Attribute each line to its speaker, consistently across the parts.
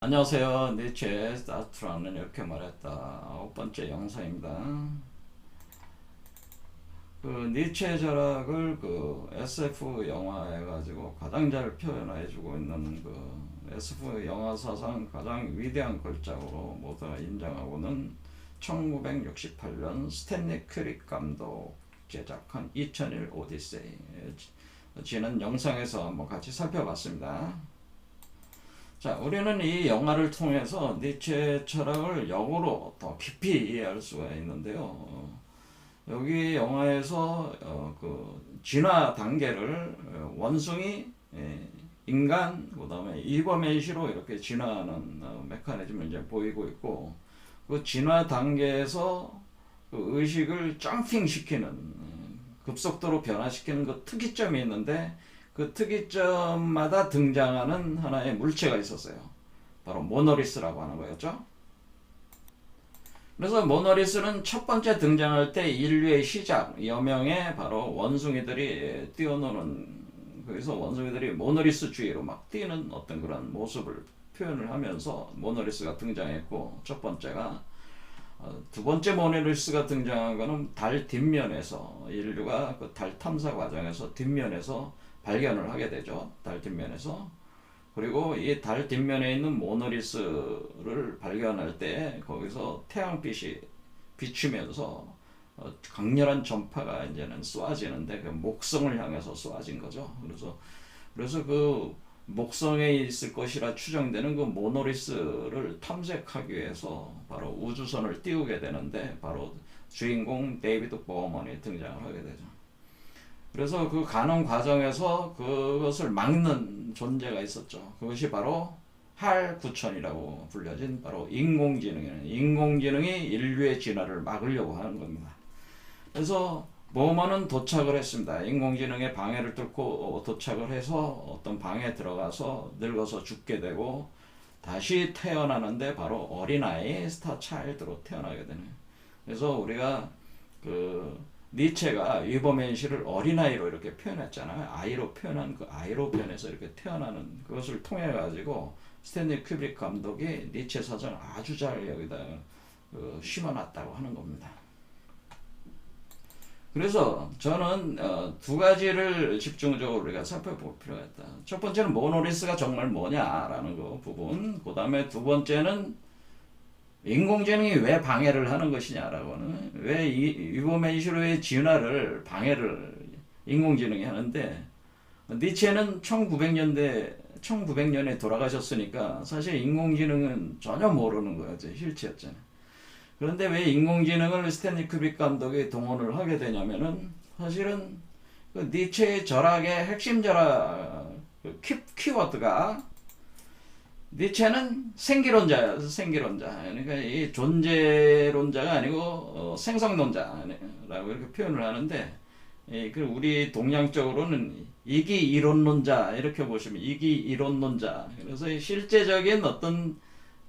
Speaker 1: 안녕하세요. 니체 스타트라는 이렇게 말했다. 9번째 영상입니다. 니체 절학을 SF 영화해 가지고 가장 잘 표현해 주고 있는 SF 영화 사상 가장 위대한 걸작으로 모두가 인정하고는 1968년 스탠리 큐릭 감독 제작한 2001 오디세이. 지난 영상에서 한번 같이 살펴봤습니다. 자, 우리는 이 영화를 통해서 니체 철학을 역으로 더 깊이 이해할 수가 있는데요. 여기 영화에서 진화 단계를 원숭이, 인간, 그 다음에 이버메이시로 이렇게 진화하는 메커니즘을 이제 보이고 있고, 그 진화 단계에서 그 의식을 점핑 시키는, 급속도로 변화시키는 그 특이점이 있는데, 그 특이점마다 등장하는 하나의 물체가 있었어요. 바로 모노리스라고 하는 거였죠. 그래서 모노리스는 첫 번째 등장할 때 인류의 시작, 여명에 바로 원숭이들이 뛰어노는, 거기서 원숭이들이 모노리스 주위로 막 뛰는 어떤 그런 모습을 표현을 하면서 모노리스가 등장했고, 첫 번째가. 두 번째 모노리스가 등장한 거는 달 뒷면에서, 인류가 그 달 탐사 과정에서 뒷면에서 발견을 하게 되죠. 달 뒷면에서. 그리고 이 달 뒷면에 있는 모노리스를 발견할 때 거기서 태양빛이 비추면서 강렬한 전파가 이제는 쏘아지는데 그 목성을 향해서 쏘아진 거죠. 그래서 그 목성에 있을 것이라 추정되는 그 모노리스를 탐색하기 위해서 바로 우주선을 띄우게 되는데 바로 주인공 데이비드 보어먼이 등장을 하게 되죠. 그래서 그 가는 과정에서 그것을 막는 존재가 있었죠. 그것이 바로 할 9천이라고 불려진 바로 인공지능이에요. 인공지능이 인류의 진화를 막으려고 하는 겁니다. 그래서 모먼은 도착을 했습니다. 인공지능의 방해를 뚫고 도착을 해서 어떤 방에 들어가서 늙어서 죽게 되고 다시 태어나는데 바로 어린아이 스타 차일드로 태어나게 되네요. 그래서 우리가 니체가 위버맨시를 어린아이로 이렇게 표현했잖아요. 아이로 표현한 그 아이로 변해서 이렇게 태어나는 그것을 통해 가지고 스탠리 큐브릭 감독이 니체 사전을 아주 잘 여기다 심어놨다고 하는 겁니다. 그래서 저는 두 가지를 집중적으로 우리가 살펴볼 필요가 있다. 첫 번째는 모노리스가 정말 뭐냐라는 거 부분. 그 다음에 두 번째는 인공지능이 왜 방해를 하는 것이냐라고는, 왜 위버메이시로의 진화를 방해를 인공지능이 하는데, 니체는 1900년에 돌아가셨으니까 사실 인공지능은 전혀 모르는 거였죠. 실체였잖아요. 그런데 왜 인공지능을 스탠리 큐빅 감독이 동원을 하게 되냐면은 사실은 그 니체의 절학의 핵심 절학 키워드가 니체는 생기론자야. 생기론자. 그러니까 이 존재론자가 아니고 생성론자라고 이렇게 표현을 하는데, 우리 동양적으로는 이기 이론론자 이렇게 보시면 이기 이론론자. 그래서 실제적인 어떤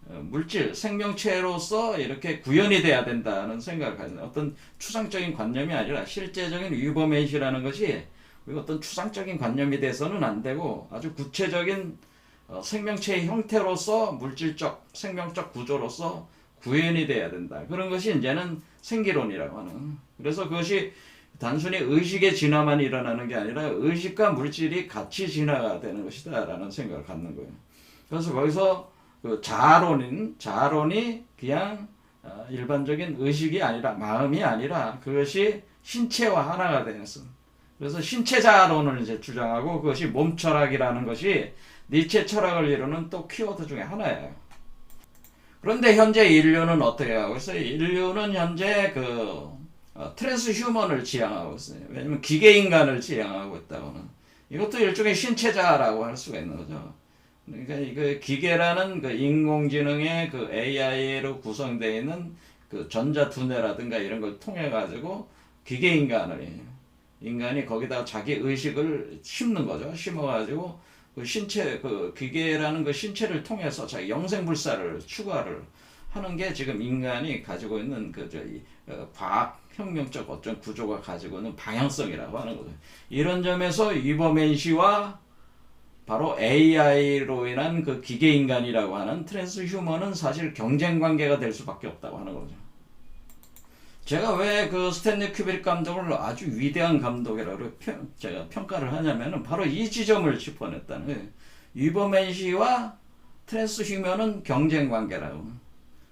Speaker 1: 물질 생명체로서 이렇게 구현이 돼야 된다는 생각을 가진, 어떤 추상적인 관념이 아니라 실제적인 위버메이시라는 것이 어떤 추상적인 관념이 돼서는 안 되고 아주 구체적인 생명체의 형태로서 물질적 생명적 구조로서 구현이 돼야 된다. 그런 것이 이제는 생기론이라고 하는. 그래서 그것이 단순히 의식의 진화만 일어나는 게 아니라 의식과 물질이 같이 진화가 되는 것이다라는 생각을 갖는 거예요. 그래서 거기서 자아론이 그냥 일반적인 의식이 아니라, 마음이 아니라 그것이 신체와 하나가 되었어. 그래서 신체 자아론을 이제 주장하고, 그것이 몸 철학이라는 것이 니체 철학을 이루는 또 키워드 중에 하나예요. 그런데 현재 인류는 어떻게 하고 있어요? 인류는 현재 트랜스 휴먼을 지향하고 있어요. 왜냐면 기계 인간을 지향하고 있다고는. 이것도 일종의 신체자라고 할 수가 있는 거죠. 그러니까 이 기계라는 인공지능의 AI로 구성되어 있는 전자 두뇌라든가 이런 걸 통해 가지고 기계 인간이 거기다가 자기 의식을 심는 거죠. 심어 가지고 기계라는 신체를 통해서 자기 영생불사를 추구를 하는 게 지금 인간이 가지고 있는 과학 혁명적 어떤 구조가 가지고 있는 방향성이라고 하는 거죠. 이런 점에서 위버맨시와 바로 AI로 인한 그 기계인간이라고 하는 트랜스휴머는 사실 경쟁 관계가 될 수밖에 없다고 하는 거죠. 제가 왜 그 스탠리 큐브릭 감독을 아주 위대한 감독이라고 제가 평가를 하냐면은 바로 이 지점을 짚어냈다는 거예요. 유버맨시와 트랜스휴먼은 경쟁 관계라고.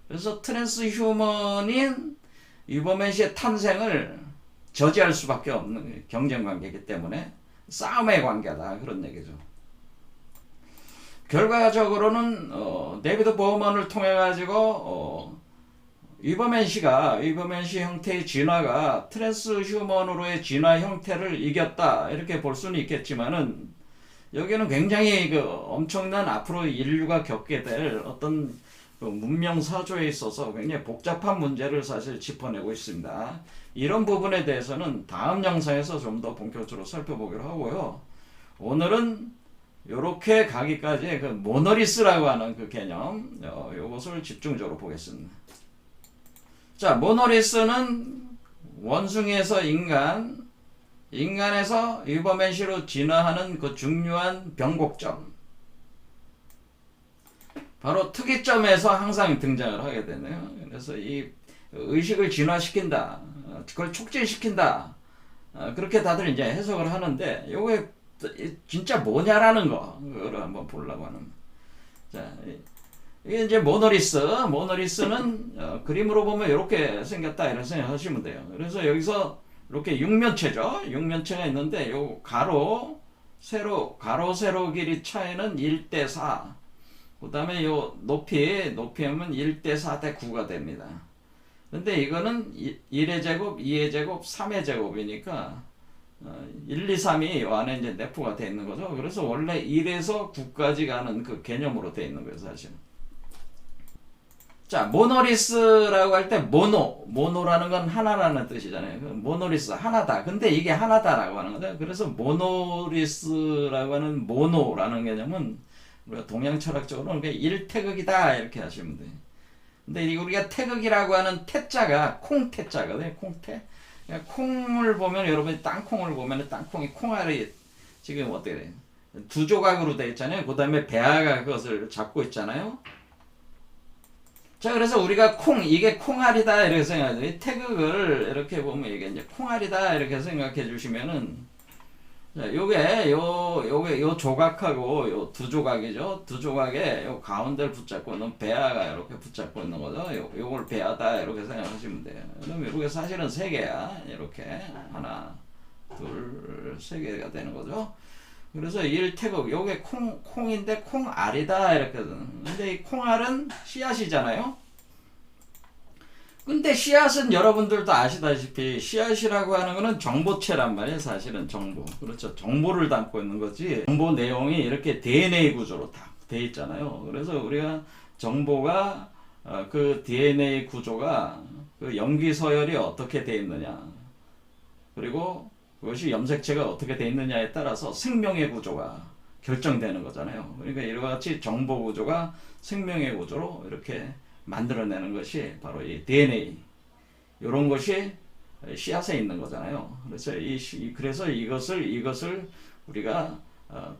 Speaker 1: 그래서 트랜스휴먼인 유버맨시의 탄생을 저지할 수밖에 없는 경쟁 관계이기 때문에 싸움의 관계다 그런 얘기죠. 결과적으로는 데이비드 보우먼을 통해 가지고 유버맨시 형태의 진화가 트랜스휴먼으로의 진화 형태를 이겼다 이렇게 볼 수는 있겠지만은 여기는 굉장히 그 엄청난 앞으로 인류가 겪게 될 어떤 그 문명 사조에 있어서 굉장히 복잡한 문제를 사실 짚어내고 있습니다. 이런 부분에 대해서는 다음 영상에서 좀 더 본격적으로 살펴보기로 하고요. 오늘은 이렇게 가기까지 그 모노리스라고 하는 그 개념, 요것을 집중적으로 보겠습니다. 자, 모노리스는 원숭이에서 인간에서 유버맨시로 진화하는 그 중요한 변곡점, 바로 특이점에서 항상 등장을 하게 되네요. 그래서 이 의식을 진화시킨다, 그걸 촉진시킨다, 그렇게 다들 이제 해석을 하는데, 요게 진짜 뭐냐라는 거를 한번 보려고 하는. 자, 이게 이제 모노리스는 그림으로 보면 이렇게 생겼다 이런 생각하시면 돼요. 그래서 여기서 이렇게 육면체죠. 육면체가 있는데 요 가로 세로 길이 차이는 1대4. 그 다음에 요 높이하면 1대4 대9가 됩니다. 근데 이거는 1의 제곱, 2의 제곱, 3의 제곱이니까 1, 2, 3이 요 안에 이제 내포가 되어 있는 거죠. 그래서 원래 1에서 9까지 가는 그 개념으로 되어 있는 거예요, 사실. 자, 모노리스라고 할 때 모노라는 건 하나라는 뜻이잖아요. 모노리스, 하나다. 근데 이게 하나다라고 하는 거죠. 그래서 모노리스라고 하는 모노라는 개념은 우리가 동양 철학적으로는 일태극이다 이렇게 하시면 돼요. 근데 우리가 태극이라고 하는 태자가 콩태자거든요. 콩태. 콩을 보면 여러분이 땅콩을 보면 땅콩이 콩알이 지금 어떻게 돼요? 두 조각으로 되어 있잖아요. 그 다음에 배아가 그것을 잡고 있잖아요. 자, 그래서 우리가 이게 콩알이다 이렇게 생각해요. 태극을 이렇게 보면 이게 이제 콩알이다 이렇게 생각해 주시면은, 자, 요 조각하고 요 두 조각이죠. 두 조각에 요 가운데를 붙잡고 있는 배아가 이렇게 붙잡고 있는 거죠. 요걸 배아다 이렇게 생각하시면 돼요. 그럼 이게 사실은 세 개야. 이렇게 하나, 둘, 세 개가 되는 거죠. 그래서 일태극, 요게 콩인데 콩알이다 이렇게. 근데 이 콩알은 씨앗이잖아요. 근데 씨앗은 여러분들도 아시다시피 씨앗이라고 하는 거는 정보체란 말이에요. 사실은 정보. 그렇죠. 정보를 담고 있는 거지. 정보 내용이 이렇게 DNA 구조로 다 돼 있잖아요. 그래서 우리가 정보가 그 DNA 구조가 그 염기 서열이 어떻게 돼 있느냐. 그리고 그것이 염색체가 어떻게 돼 있느냐에 따라서 생명의 구조가 결정되는 거잖아요. 그러니까 이와 같이 정보 구조가 생명의 구조로 이렇게 만들어내는 것이 바로 이 DNA. 이런 것이 씨앗에 있는 거잖아요. 그래서 이것을 우리가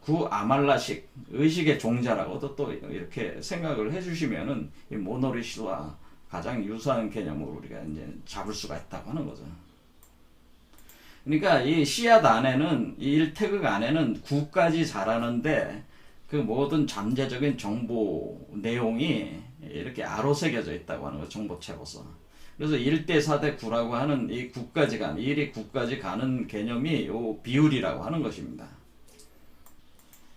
Speaker 1: 구아말라식 의식의 종자라고도 또 이렇게 생각을 해주시면은 이 모노리스와 가장 유사한 개념으로 우리가 이제 잡을 수가 있다고 하는 거죠. 그러니까 이 씨앗 안에는, 이 일태극 안에는 9까지 자라는데 그 모든 잠재적인 정보 내용이 이렇게 아로새겨져 있다고 하는 거예요. 정보체로서. 그래서 1대4 대9라고 하는 이 9까지 가는, 1이 9까지 가는 개념이 요 비율이라고 하는 것입니다.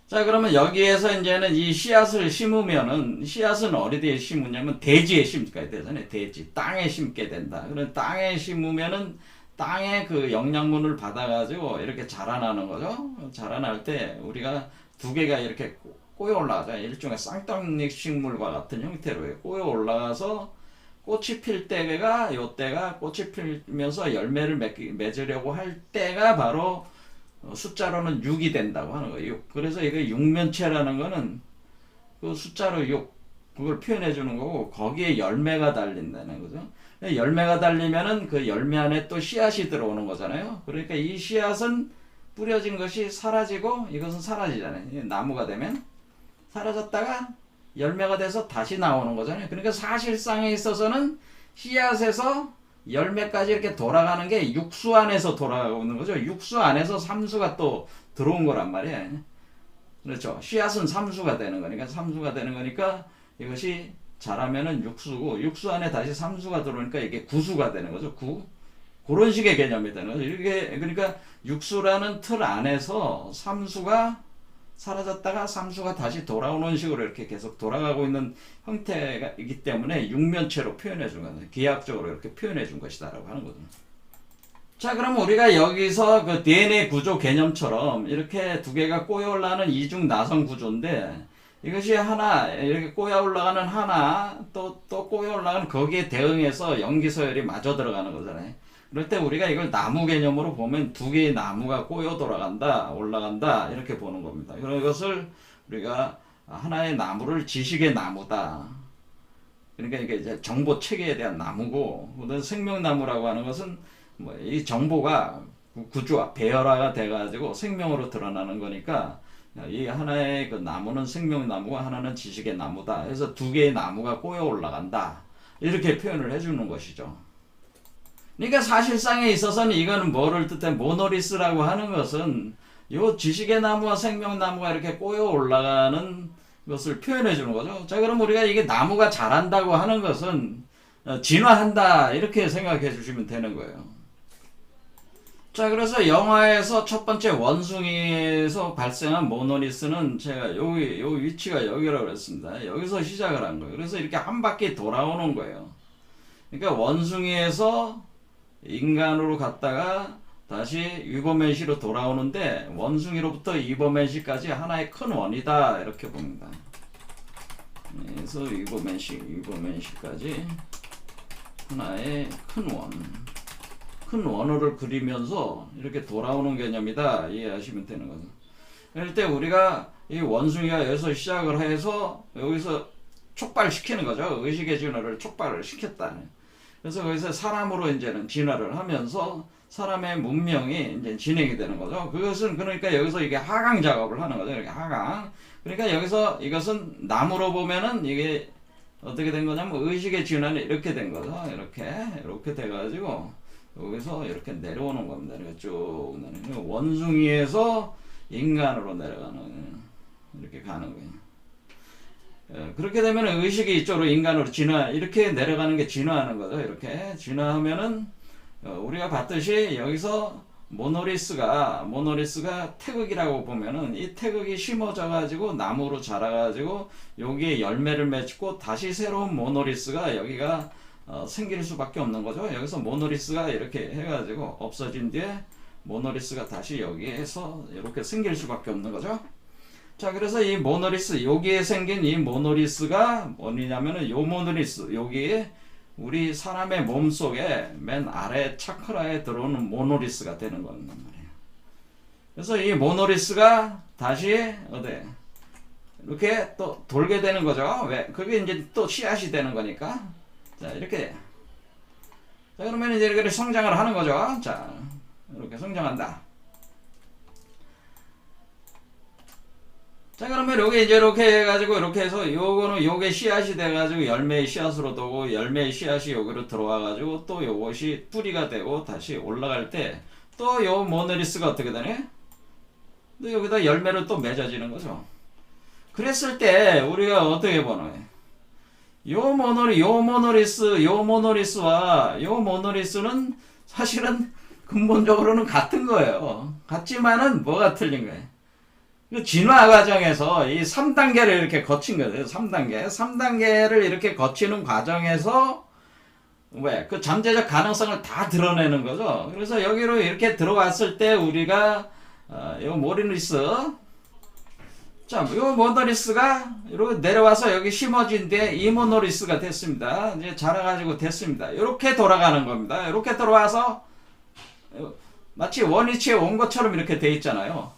Speaker 1: 자, 그러면 여기에서 이제는 이 씨앗을 심으면은, 씨앗은 어디에 심으냐면 대지에 심게 되잖아요. 대지. 땅에 심게 된다. 그럼 땅에 심으면은 땅의 그 영양분을 받아가지고 이렇게 자라나는 거죠. 자라날 때 우리가 두 개가 이렇게 꼬여 올라가죠. 일종의 쌍떡잎 식물과 같은 형태로 꼬여 올라가서 꽃이 필 때가, 요때가 꽃이 피면서 열매를 맺으려고 할 때가 바로 숫자로는 6이 된다고 하는 거예요. 6. 그래서 이게 육면체라는 거는 그 숫자로 6, 그걸 표현해 주는 거고, 거기에 열매가 달린다는 거죠. 열매가 달리면은 그 열매 안에 또 씨앗이 들어오는 거잖아요. 그러니까 이 씨앗은 뿌려진 것이 사라지고 이것은 사라지잖아요. 나무가 되면 사라졌다가 열매가 돼서 다시 나오는 거잖아요. 그러니까 사실상에 있어서는 씨앗에서 열매까지 이렇게 돌아가는 게 육수 안에서 돌아가고 있는 거죠. 육수 안에서 삼수가 또 들어온 거란 말이에요. 그렇죠. 씨앗은 삼수가 되는 거니까, 삼수가 되는 거니까 이것이 자라면은 육수고, 육수 안에 다시 삼수가 들어오니까 이게 구수가 되는 거죠. 그런 식의 개념이 되는 거죠. 이게 그러니까 육수라는 틀 안에서 삼수가 사라졌다가 삼수가 다시 돌아오는 식으로 이렇게 계속 돌아가고 있는 형태이기 때문에 육면체로 표현해 준 거예요. 기하학적으로 이렇게 표현해 준 것이다라고 하는 거죠. 자, 그럼 우리가 여기서 그 DNA 구조 개념처럼 이렇게 두 개가 꼬여 올라가는 이중 나선 구조인데, 이것이 하나 이렇게 꼬여 올라가는 하나 또 꼬여 올라가는 거기에 대응해서 염기서열이 마저 들어가는 거잖아요. 그럴 때 우리가 이걸 나무 개념으로 보면 두 개의 나무가 꼬여 돌아간다, 올라간다 이렇게 보는 겁니다. 그런 것을 우리가 하나의 나무를 지식의 나무다. 그러니까 이게 이제 정보 체계에 대한 나무고, 그다음 생명나무라고 하는 것은 뭐 이 정보가 구조화, 배열화가 돼가지고 생명으로 드러나는 거니까 이 하나의 그 나무는 생명나무고 하나는 지식의 나무다. 그래서 두 개의 나무가 꼬여 올라간다. 이렇게 표현을 해주는 것이죠. 그러니까 사실상에 있어서는 이거는 뭐를 뜻해? 모노리스라고 하는 것은 요 지식의 나무와 생명나무가 이렇게 꼬여 올라가는 것을 표현해 주는 거죠. 자, 그럼 우리가 이게 나무가 자란다고 하는 것은 진화한다 이렇게 생각해 주시면 되는 거예요. 자, 그래서 영화에서 첫 번째 원숭이에서 발생한 모노리스는 제가 요 위치가 여기라고 그랬습니다. 여기서 시작을 한 거예요. 그래서 이렇게 한 바퀴 돌아오는 거예요. 그러니까 원숭이에서 인간으로 갔다가 다시 위버맨시로 돌아오는데, 원숭이로부터 위버맨시까지 하나의 큰 원이다 이렇게 봅니다. 그래서 위버맨시까지 하나의 큰 원어를 그리면서 이렇게 돌아오는 개념이다 이해하시면 되는 거죠. 그럴 때 우리가 이 원숭이가 여기서 시작을 해서 여기서 촉발시키는 거죠. 의식의 진화를 촉발을 시켰다. 그래서 거기서 사람으로 이제는 진화를 하면서 사람의 문명이 이제 진행이 되는 거죠. 그것은 그러니까 여기서 이게 하강 작업을 하는 거죠. 이렇게 하강. 그러니까 여기서 이것은 나무로 보면은 이게 어떻게 된 거냐면 의식의 진화는 이렇게 된 거죠. 이렇게 돼가지고 여기서 이렇게 내려오는 겁니다. 이렇게 쭉 내려오는 원숭이에서 인간으로 내려가는, 이렇게 가는 거예요. 그렇게 되면 의식이 이쪽으로 인간으로 이렇게 내려가는 게 진화하는 거죠. 이렇게 진화하면은 우리가 봤듯이 여기서 모노리스가 태극이라고 보면은 이 태극이 심어져 가지고 나무로 자라 가지고 여기에 열매를 맺고 다시 새로운 모노리스가 여기가 생길 수밖에 없는 거죠. 여기서 모노리스가 이렇게 해가지고 없어진 뒤에 모노리스가 다시 여기에서 이렇게 생길 수밖에 없는 거죠. 자, 그래서 이 모노리스, 여기에 생긴 이 모노리스가 뭐냐면은 요 모노리스, 여기에 우리 사람의 몸 속에 맨 아래 차크라에 들어오는 모노리스가 되는 거란 말이에요. 그래서 이 모노리스가 다시 이렇게 또 돌게 되는 거죠. 왜? 그게 이제 또 씨앗이 되는 거니까. 자, 이렇게. 자, 그러면 이제 이렇게 성장을 하는 거죠. 자, 이렇게 성장한다. 자, 그러면 여기 이제 이렇게 해가지고 이렇게 해서 요게 씨앗이 돼가지고 열매의 씨앗으로 두고, 열매의 씨앗이 여기로 들어와가지고 또 요것이 뿌리가 되고 다시 올라갈 때 또 요 모노리스가 어떻게 되네? 또 여기다 열매를 또 맺어지는 거죠. 그랬을 때 우리가 어떻게 보노? 요 모노리스와 요 모노리스는 사실은 근본적으로는 같은 거예요. 같지만은 뭐가 틀린 거예요? 그 진화 과정에서 이 3단계를 이렇게 거친 거예요. 3단계를 이렇게 거치는 과정에서 그 잠재적 가능성을 다 드러내는 거죠. 그래서 여기로 이렇게 들어왔을 때 우리가 요 모노리스, 자, 요 모노리스가 이렇게 내려와서 여기 심어진 뒤에 이 모노리스가 됐습니다. 이제 자라가지고 됐습니다. 이렇게 돌아가는 겁니다. 이렇게 들어와서 마치 원위치에 온 것처럼 이렇게 돼 있잖아요.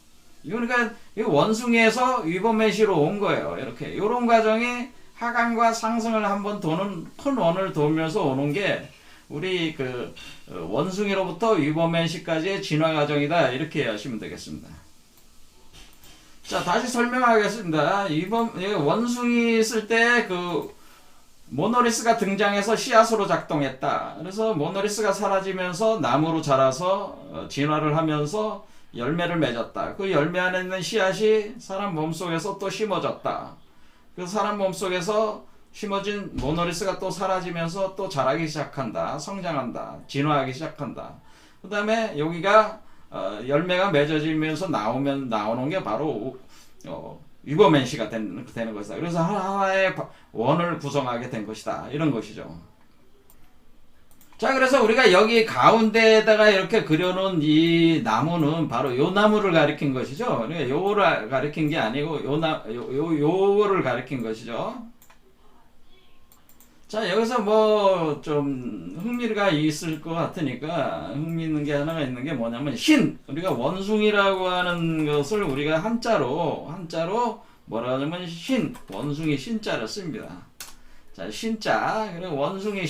Speaker 1: 그러니까 원숭이에서 위버맨시로 온 거예요. 이렇게 이런 과정이 하강과 상승을 한번 도는 큰 원을 돌면서 오는 게 우리 원숭이로부터 위버맨시까지의 진화 과정이다. 이렇게 하시면 되겠습니다. 자, 다시 설명하겠습니다. 원숭이 있을 때 모노리스가 등장해서 씨앗으로 작동했다. 그래서 모노리스가 사라지면서 나무로 자라서 진화를 하면서 열매를 맺었다. 그 열매 안에 있는 씨앗이 사람 몸속에서 또 심어졌다. 그 사람 몸속에서 심어진 모노리스가 또 사라지면서 또 자라기 시작한다. 성장한다. 진화하기 시작한다. 그 다음에 여기가 열매가 맺어지면서 나오는 게 바로 위버맨시가 되는 것이다. 그래서 하나의 원을 구성하게 된 것이다. 이런 것이죠. 자, 그래서 우리가 여기 가운데에다가 이렇게 그려놓은 이 나무는 바로 요 나무를 가리킨 것이죠. 그러니까 요거를 가리킨 게 아니고 요거를 가리킨 것이죠. 자, 여기서 뭐 좀 흥미가 있을 것 같으니까 흥미 있는 게 하나가 있는 게 뭐냐면 우리가 원숭이라고 하는 것을 우리가 한자로 뭐라 하냐면 원숭이 신자를 씁니다. 자, 신자, 그리고 원숭이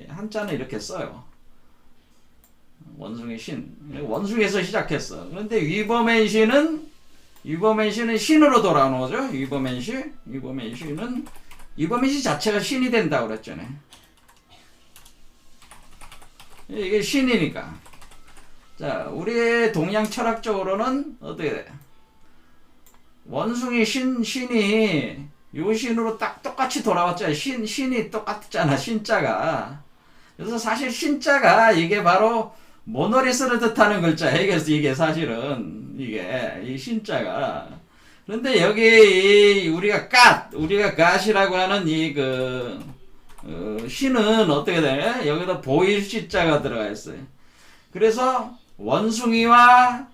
Speaker 1: 한자는 이렇게 써요. 원숭이 원숭이에서 시작했어. 그런데 위버맨시는 신으로 돌아오는 거죠. 위버맨시 자체가 신이 된다고 그랬잖아요. 이게 신이니까. 자, 우리의 동양 철학적으로는 어떻게 돼? 원숭이 신이 요 신으로 딱 똑같이 돌아왔잖아요. 신이 똑같잖아, 신자가. 그래서 사실 신자가 이게 바로 모노리스를 뜻하는 글자예요. 이게 사실은 이 신자가. 그런데 여기 우리가 갓이라고 하는 신은 어떻게 되냐? 여기다 보일 시자가 들어가 있어요. 그래서 원숭이와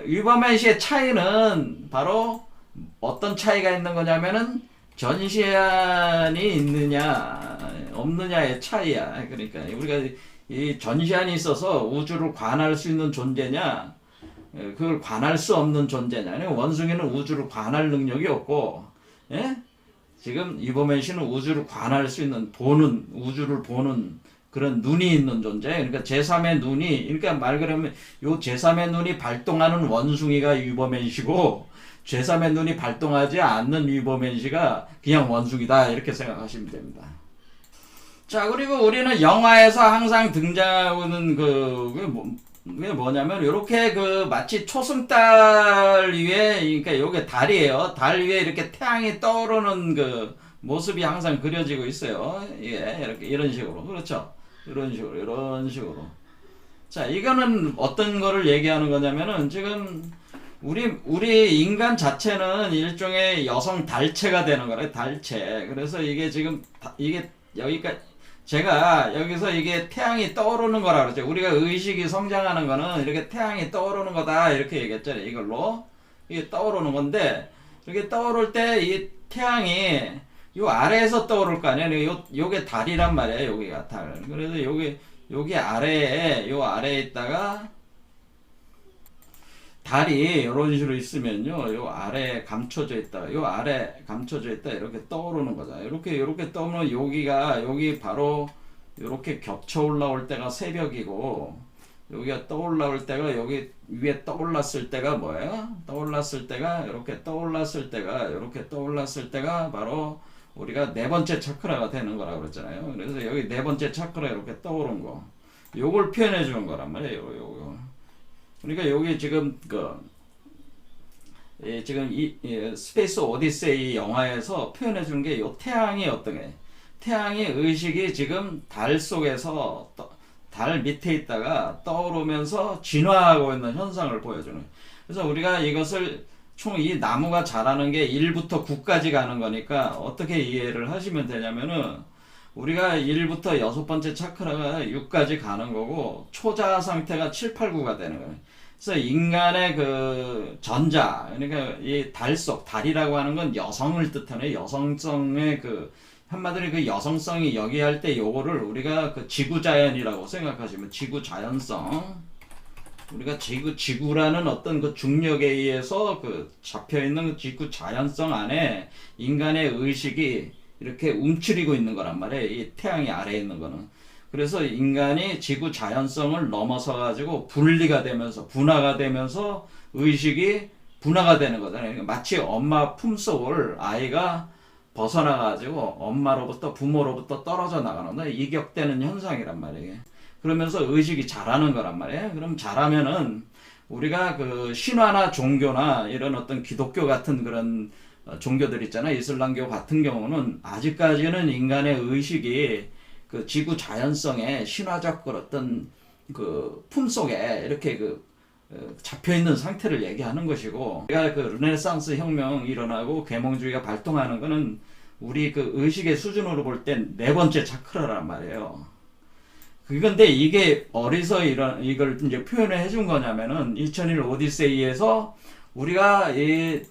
Speaker 1: 위버맨시의 차이는 바로 어떤 차이가 있는 거냐면은 전시안이 있느냐 없느냐의 차이야. 그러니까 우리가 이 전시안이 있어서 우주를 관할 수 있는 존재냐, 그걸 관할 수 없는 존재냐. 원숭이는 우주를 관할 능력이 없고, 예? 지금 위버맨시는 우주를 관할 수 있는 우주를 보는 그런 눈이 있는 존재. 그러니까 제3의 눈이, 그러니까 말 그러면 요 제3의 눈이 발동하는 원숭이가 위버맨시고, 제3의 눈이 발동하지 않는 위버맨시가 그냥 원숭이다. 이렇게 생각하시면 됩니다. 자, 그리고 우리는 영화에서 항상 등장하는 그게 뭐냐면, 요렇게 마치 초승달 위에, 그러니까 요게 달이에요. 달 위에 이렇게 태양이 떠오르는 모습이 항상 그려지고 있어요. 예, 이렇게, 이런 식으로. 그렇죠? 이런 식으로. 자, 이거는 어떤 거를 얘기하는 거냐면은, 지금, 우리 인간 자체는 일종의 여성 달체가 되는 거래, 달체. 그래서 이게 지금, 여기까지, 제가 여기서 이게 태양이 떠오르는 거라 그러죠. 우리가 의식이 성장하는 거는 이렇게 태양이 떠오르는 거다. 이렇게 얘기했잖아요. 이걸로. 이게 떠오르는 건데, 이렇게 떠오를 때 이 태양이 요 아래에서 떠오를 거 아니에요. 요게 달이란 말이에요. 여기가 달. 그래서 여기 아래에, 요 아래에 있다가, 달이 이런 식으로 있으면요, 요 아래에 감춰져 있다, 이렇게 떠오르는 거죠. 이렇게 떠오르면 여기 바로 이렇게 겹쳐 올라올 때가 새벽이고, 여기가 떠올라올 때가 여기 위에 떠올랐을 때가 뭐예요? 이렇게 떠올랐을 때가 바로 우리가 네 번째 차크라가 되는 거라고 그랬잖아요. 그래서 여기 네 번째 차크라 이렇게 떠오른 거, 요걸 표현해 주는 거란 말이에요. 요거. 그러니까 여기 지금 지금 스페이스 오디세이 영화에서 표현해 주는 게 요 태양이 태양의 의식이 지금 달 속에서 달 밑에 있다가 떠오르면서 진화하고 있는 현상을 보여주는. 그래서 우리가 이것을 총 이 나무가 자라는 게 1부터 9까지 가는 거니까 어떻게 이해를 하시면 되냐면은, 우리가 1부터 6번째 차크라가 6까지 가는 거고, 초자 상태가 7, 8, 9가 되는 거예요. 그래서 인간의 전자, 그러니까 이 달이라고 하는 건 여성을 뜻하는, 여성성의 한마디로 여성성이 여기 할 때 요거를 우리가 지구자연이라고 생각하시면, 지구자연성. 우리가 지구라는 어떤 중력에 의해서 잡혀있는 지구자연성 안에 인간의 의식이 이렇게 움츠리고 있는 거란 말이에요. 이 태양이 아래에 있는 거는. 그래서 인간이 지구 자연성을 넘어서 가지고 분리가 되면서 분화가 되면서 의식이 분화가 되는 거잖아요. 그러니까 마치 엄마 품속을 아이가 벗어나 가지고 엄마로부터 부모로부터 떨어져 나가는 이격되는 현상이란 말이에요. 그러면서 의식이 자라는 거란 말이에요. 그럼 자라면은 우리가 그 신화나 종교나 이런 어떤 기독교 같은 그런 종교들 있잖아요. 이슬람교 같은 경우는 아직까지는 인간의 의식이 그 지구 자연성의 신화적 어떤 그 품속에 이렇게 잡혀 있는 상태를 얘기하는 것이고, 우리가 그 르네상스 혁명 일어나고 계몽주의가 발동하는 거는 우리 그 의식의 수준으로 볼 땐 네 번째 차크라란 말이에요. 그런데 이게 어디서 이걸 이제 표현을 해준 거냐면은 2001 오디세이에서 우리가 이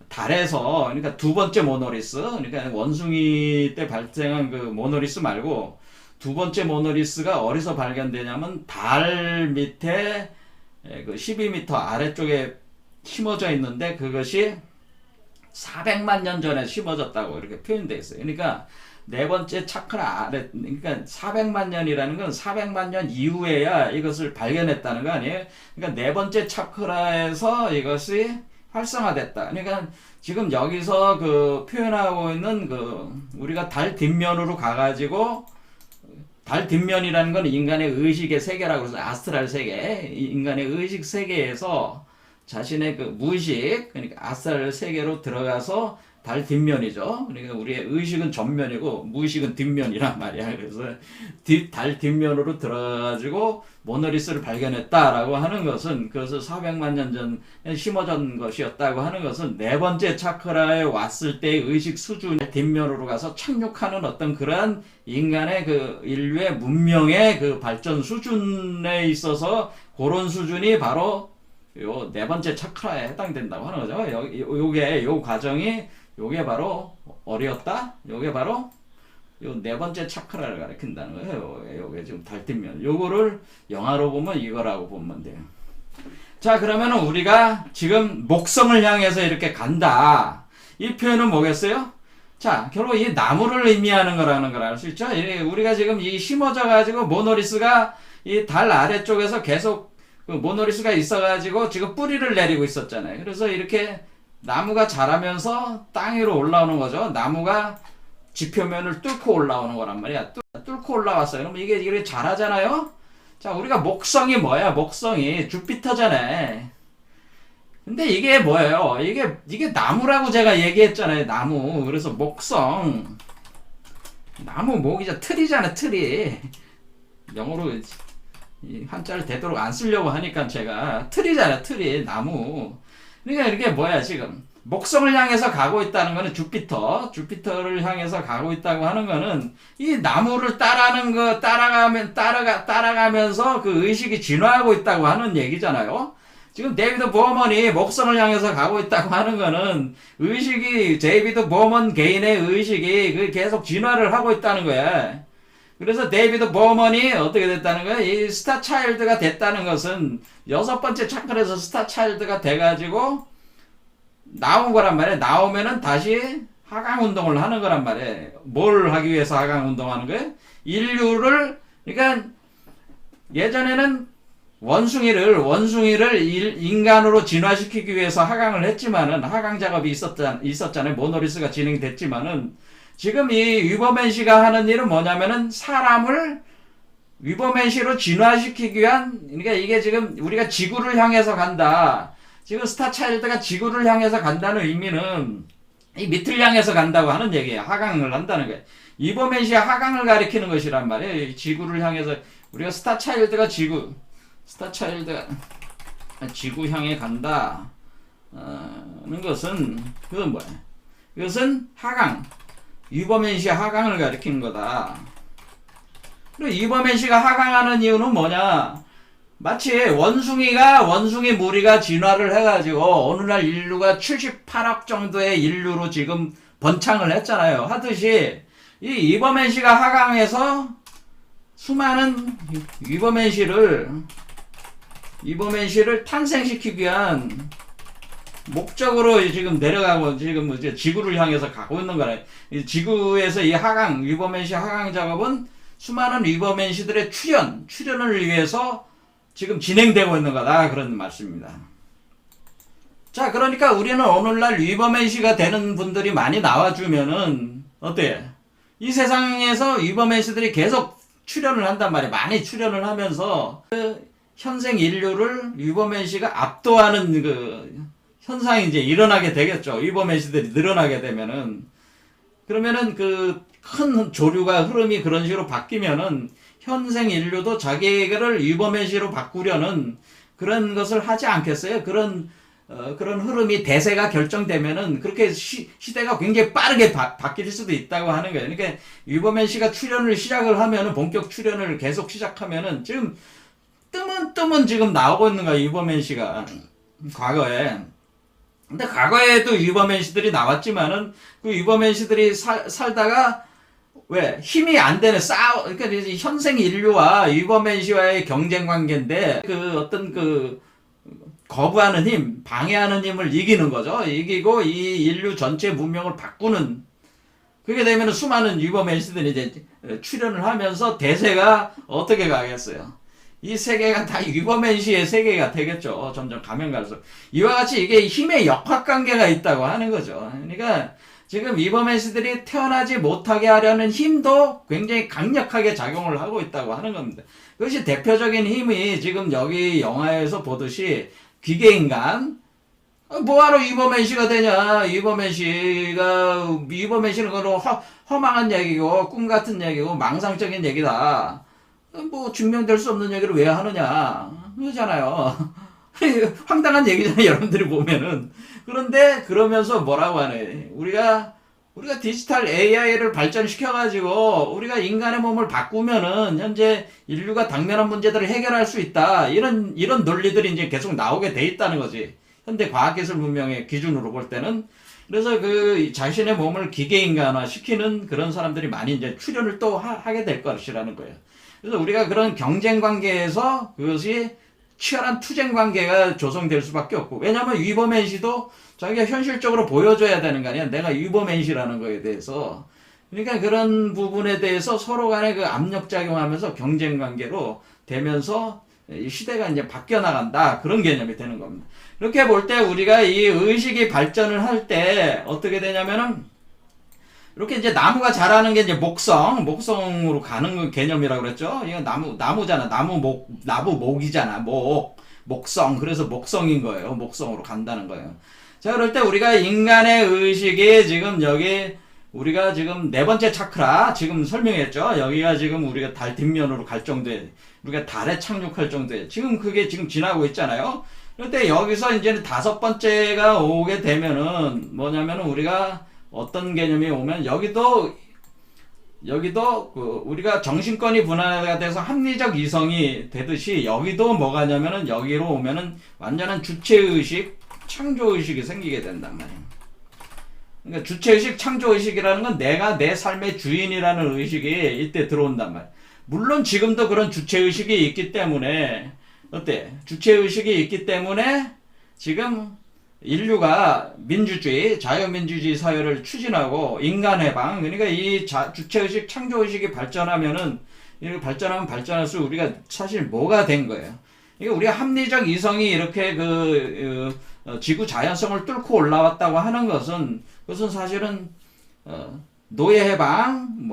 Speaker 1: 달에서, 그러니까 두 번째 모노리스, 그러니까 원숭이 때 발생한 그 모노리스 말고 두 번째 모노리스가 어디서 발견되냐면 달 밑에 그 12m 아래쪽에 심어져 있는데 그것이 400만 년 전에 심어졌다고 이렇게 표현되어 있어요. 그러니까 네 번째 차크라 아래, 그러니까 400만 년이라는 건 400만 년 이후에야 이것을 발견했다는 거 아니에요? 그러니까 네 번째 차크라에서 이것이 활성화됐다. 그러니까 지금 여기서 그 표현하고 있는 그 우리가 달 뒷면으로 가가지고, 달 뒷면이라는 건 인간의 의식의 세계라고 해서 아스트랄 세계, 인간의 의식 세계에서 자신의 그 무의식, 그러니까 아스트랄 세계로 들어가서 달 뒷면이죠. 그러니까 우리의 의식은 전면이고 무의식은 뒷면이란 말이야. 그래서 달 뒷면으로 들어가가지고 모노리스를 발견했다라고 하는 것은, 그것을 400만 년 전에 심어진 것이었다고 하는 것은 네 번째 차크라에 왔을 때의 의식 수준 뒷면으로 가서 착륙하는 어떤 그러한 인간의 그 인류의 문명의 그 발전 수준에 있어서 그런 수준이 바로 요 네 번째 차크라에 해당된다고 하는 거죠. 요 과정이 요게 바로 어리었다. 요게 바로 요 네 번째 차크라를 가리킨다는 거예요. 요게 지금 달 뒷면. 요거를 영화로 보면 이거라고 보면 돼요. 자, 그러면은 우리가 지금 목성을 향해서 이렇게 간다. 이 표현은 뭐겠어요? 자, 결국 이 나무를 의미하는 거라는 걸 알 수 있죠? 우리가 지금 이 심어져 가지고 모노리스가 이 달 아래쪽에서 계속 그 모노리스가 있어가지고 지금 뿌리를 내리고 있었잖아요. 그래서 이렇게 나무가 자라면서 땅 위로 올라오는 거죠. 나무가 지표면을 뚫고 올라오는 거란 말이야. 뚫고 올라왔어요. 그럼 이게 자라잖아요. 자, 우리가 목성이 뭐야? 목성이 주피터잖아요. 근데 이게 뭐예요? 이게 나무라고 제가 얘기했잖아요. 나무. 그래서 목성. 나무 목이자 틀이잖아, 틀이. 영어로 한자를 되도록 안 쓰려고 하니까 제가 틀이잖아, 틀이. 나무. 그러니까 이게 뭐야, 지금. 목성을 향해서 가고 있다는 거는 주피터를 향해서 가고 있다고 하는 거는 이 나무를 따라가면서 그 의식이 진화하고 있다고 하는 얘기잖아요. 지금 데이비드 보어먼이 목성을 향해서 가고 있다고 하는 거는 의식이, 데이비드 보어먼 개인의 의식이 계속 진화를 하고 있다는 거야. 그래서 데이비드 보어먼이 어떻게 됐다는 거야? 이 스타 차일드가 됐다는 것은 여섯 번째 차크라에서 스타 차일드가 돼가지고 나온 거란 말이야. 나오면은 다시 하강 운동을 하는 거란 말이야. 뭘 하기 위해서 하강 운동하는 거야? 인류를, 그러니까 예전에는 원숭이를 인간으로 진화시키기 위해서 하강을 했지만은, 하강 작업이 있었잖아요. 모노리스가 진행됐지만은, 지금 이 위버맨시가 하는 일은 뭐냐면은 사람을 위버맨시로 진화시키기 위한, 그러니까 이게 지금 우리가 지구를 향해서 간다. 지금 스타 차일드가 지구를 향해서 간다는 의미는 이 밑을 향해서 간다고 하는 얘기예요. 하강을 한다는 거예요. 위버맨시가 하강을 가리키는 것이란 말이에요. 지구를 향해서 우리가 스타 차일드가 지구 향해 간다. 는 것은, 그건 뭐야? 이것은 하강. 위버맨시 하강을 가리키는 거다. 그리고 위버맨시가 하강하는 이유는 뭐냐? 마치 원숭이 무리가 진화를 해가지고 어느 날 인류가 78억 정도의 인류로 지금 번창을 했잖아요. 하듯이 이 위버맨시가 하강해서 수많은 위버맨시를 탄생시키기 위한 목적으로 지금 내려가고 지금 이제 지구를 향해서 가고 있는 거래. 지구에서 이 위버맨시 하강 작업은 수많은 리버맨시들의 출현을 위해서 지금 진행되고 있는 거다. 그런 말씀입니다. 자, 그러니까 우리는 오늘날 리버맨시가 되는 분들이 많이 나와주면은, 어때? 이 세상에서 리버맨시들이 계속 출현을 한단 말이야. 많이 출현을 하면서, 그 현생 인류를 리버맨시가 압도하는 그 현상이 이제 일어나게 되겠죠. 리버맨시들이 늘어나게 되면은. 그러면은 그 큰 조류가 흐름이 그런 식으로 바뀌면은 현생 인류도 자기를 리버맨시로 바꾸려는 그런 것을 하지 않겠어요? 그런 흐름이 대세가 결정되면은 그렇게 시대가 굉장히 빠르게 바뀔 수도 있다고 하는 거예요. 그러니까 리버맨시가 출연을 시작을 하면은 본격 출연을 계속 시작하면은 지금 뜨문 지금 나오고 있는 거야. 리버맨시가 과거에. 근데 과거에도 리버맨시들이 나왔지만은 그 리버맨시들이 살다가 왜 힘이 안 되는 그러니까 현생 인류와 리버맨시와의 경쟁 관계인데 그 어떤 그 거부하는 힘, 방해하는 힘을 이기는 거죠. 이기고 이 인류 전체 문명을 바꾸는, 그게 되면 수많은 리버맨시들이 이제 출연을 하면서 대세가 어떻게 가겠어요? 이 세계가 다 리버맨시의 세계가 되겠죠. 점점 가면 갈수록. 이와 같이 이게 힘의 역학관계가 있다고 하는 거죠. 그러니까 지금 리버맨시들이 태어나지 못하게 하려는 힘도 굉장히 강력하게 작용을 하고 있다고 하는 겁니다. 그것이 대표적인 힘이 지금 여기 영화에서 보듯이 기계인간, 뭐하러 리버맨시가 되냐. 리버맨시는 그런 허망한 얘기고 꿈같은 얘기고 망상적인 얘기다. 뭐 증명될 수 없는 얘기를 왜 하느냐 그러잖아요. 황당한 얘기잖아요. 여러분들이 보면은. 그런데 그러면서 뭐라고 하네. 우리가 디지털 AI를 발전시켜가지고 우리가 인간의 몸을 바꾸면은 현재 인류가 당면한 문제들을 해결할 수 있다. 이런 논리들이 이제 계속 나오게 돼 있다는 거지. 현대 과학기술 문명의 기준으로 볼 때는. 그래서 그 자신의 몸을 기계인간화 시키는 그런 사람들이 많이 이제 출연을 또 하게 될 것이라는 거예요. 그래서 우리가 그런 경쟁 관계에서 그것이 치열한 투쟁 관계가 조성될 수밖에 없고, 왜냐하면 리버맨시도 자기가 현실적으로 보여줘야 되는 거 아니야. 내가 리버맨시라는 거에 대해서. 그러니까 그런 부분에 대해서 서로 간에 그 압력작용하면서 경쟁 관계로 되면서 이 시대가 이제 바뀌어 나간다. 그런 개념이 되는 겁니다. 이렇게 볼 때 우리가 이 의식이 발전을 할 때 어떻게 되냐면은 이렇게 이제 나무가 자라는 게 이제 목성으로 가는 개념이라고 그랬죠. 이거 나무잖아. 나무목이잖아. 목성. 그래서 목성인 거예요. 목성으로 간다는 거예요. 자, 그럴 때 우리가 인간의 의식이 지금 여기 우리가 지금 네 번째 차크라 지금 설명했죠. 여기가 지금 우리가 달 뒷면으로 갈 정도에, 우리가 달에 착륙할 정도에 지금 그게 지금 지나고 있잖아요. 그럴 때 여기서 이제는 다섯 번째가 오게 되면은 뭐냐면은 우리가 어떤 개념이 오면 여기도 그 우리가 정신권이 분화가 돼서 합리적 이성이 되듯이 여기도 뭐가 냐면은 여기로 오면은 완전한 주체의식, 창조의식이 생기게 된단 말이에요. 그러니까 주체의식, 창조의식이라는 건 내가 내 삶의 주인이라는 의식이 이때 들어온단 말이에요. 물론 지금도 그런 주체의식이 있기 때문에, 어때? 주체의식이 있기 때문에 지금 인류가 민주주의, 자유민주주의 사회를 추진하고 인간해방, 그러니까 이 주체의식, 창조의식이 발전하면은, 이렇게 발전하면 발전할수록 우리가 사실 뭐가 된 거예요? 이게 우리가 합리적 이성이 이렇게 지구 자연성을 뚫고 올라왔다고 하는 것은, 그것은 사실은, 노예해방,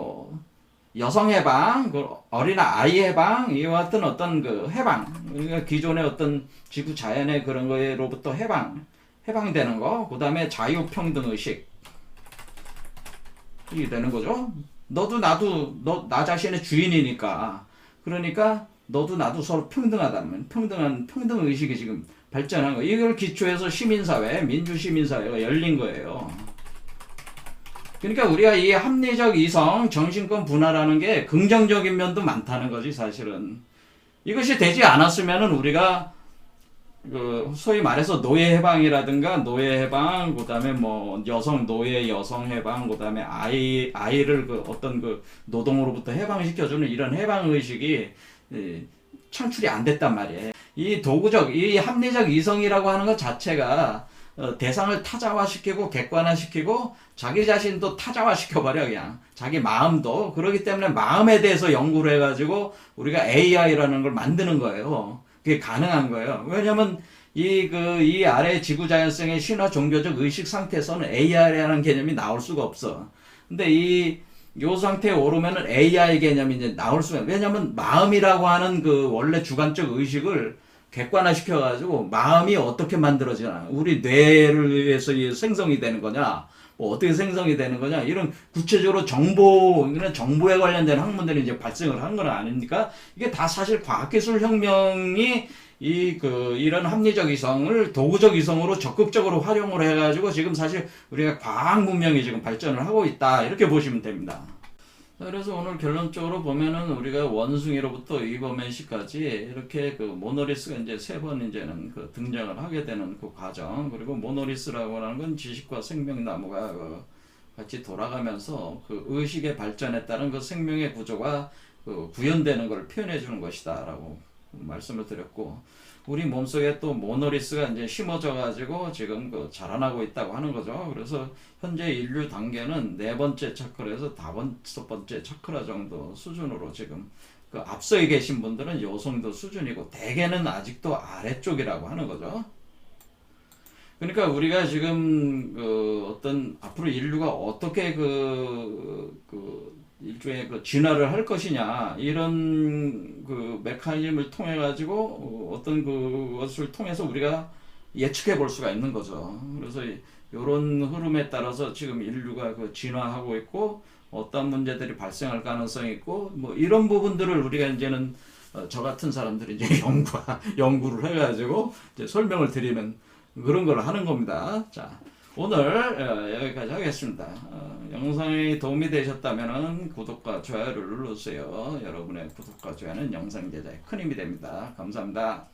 Speaker 1: 여성해방, 어린아이 해방, 이와 같은 어떤 그 해방, 그러니까 기존의 어떤 지구 자연의 그런 거로부터 해방되는 거, 그 다음에 자유평등의식, 이게 되는 거죠. 너도 나도, 나 자신의 주인이니까. 그러니까, 너도 나도 서로 평등하다면, 평등의식이 지금 발전한 거. 이걸 기초해서 시민사회, 민주시민사회가 열린 거예요. 그러니까 우리가 이 합리적 이성, 정신권 분화라는 게 긍정적인 면도 많다는 거지, 사실은. 이것이 되지 않았으면은 우리가 소위 말해서 노예 해방이라든가 노예 해방, 그다음에 노예 여성 해방, 그다음에 아이를 어떤 노동으로부터 해방시켜주는 이런 해방 의식이 창출이 안 됐단 말이에요. 이 합리적 이성이라고 하는 것 자체가 대상을 타자화시키고 객관화시키고 자기 자신도 타자화시켜버려 그냥 자기 마음도. 그렇기 때문에 마음에 대해서 연구를 해가지고 우리가 AI라는 걸 만드는 거예요. 그게 가능한 거예요. 왜냐면 이 아래 지구자연성의 신화 종교적 의식 상태에서는 AI라는 개념이 나올 수가 없어. 근데 요 상태에 오르면은 AI 개념이 이제 나올 수가. 왜냐면 마음이라고 하는 그 원래 주관적 의식을 객관화시켜가지고 마음이 어떻게 만들어지나, 우리 뇌를 의해서 생성이 되는 거냐, 뭐 어떻게 생성이 되는 거냐, 이런 구체적으로 이런 정보에 관련된 학문들이 이제 발생을 한 건 아닙니까? 이게 다 사실 과학기술 혁명이 이런 합리적 이성을 도구적 이성으로 적극적으로 활용을 해가지고 지금 사실 우리가 과학 문명이 지금 발전을 하고 있다. 이렇게 보시면 됩니다. 그래서 오늘 결론적으로 보면은 우리가 원숭이로부터 이버맨시까지 이렇게 그 모노리스가 이제 3번 이제는 그 등장을 하게 되는 그 과정. 그리고 모노리스라고 하는 건 지식과 생명나무가 같이 돌아가면서 그 의식의 발전에 따른 그 생명의 구조가 그 구현되는 걸 표현해 주는 것이다 라고 말씀을 드렸고, 우리 몸속에 또 모노리스가 이제 심어져 가지고 지금 그 자라나고 있다고 하는 거죠. 그래서 현재 인류 단계는 4번째 차크라에서 5번째 차크라 정도 수준으로 지금 그 앞서에 계신 분들은 요 정도 수준이고 대개는 아직도 아래쪽이라고 하는 거죠. 그러니까 우리가 지금 어떤 앞으로 인류가 어떻게 일종의 진화를 할 것이냐, 이런 메커니즘을 통해 가지고 어떤 그것을 통해서 우리가 예측해 볼 수가 있는 거죠. 그래서 이런 흐름에 따라서 지금 인류가 진화하고 있고 어떤 문제들이 발생할 가능성이 있고 뭐 이런 부분들을 우리가 이제는 저 같은 사람들이 이제 연구를 해가지고 이제 설명을 드리는 그런 걸 하는 겁니다. 자, 오늘 여기까지 하겠습니다. 영상이 도움이 되셨다면 구독과 좋아요를 눌러주세요. 여러분의 구독과 좋아요는 영상 제작에 큰 힘이 됩니다. 감사합니다.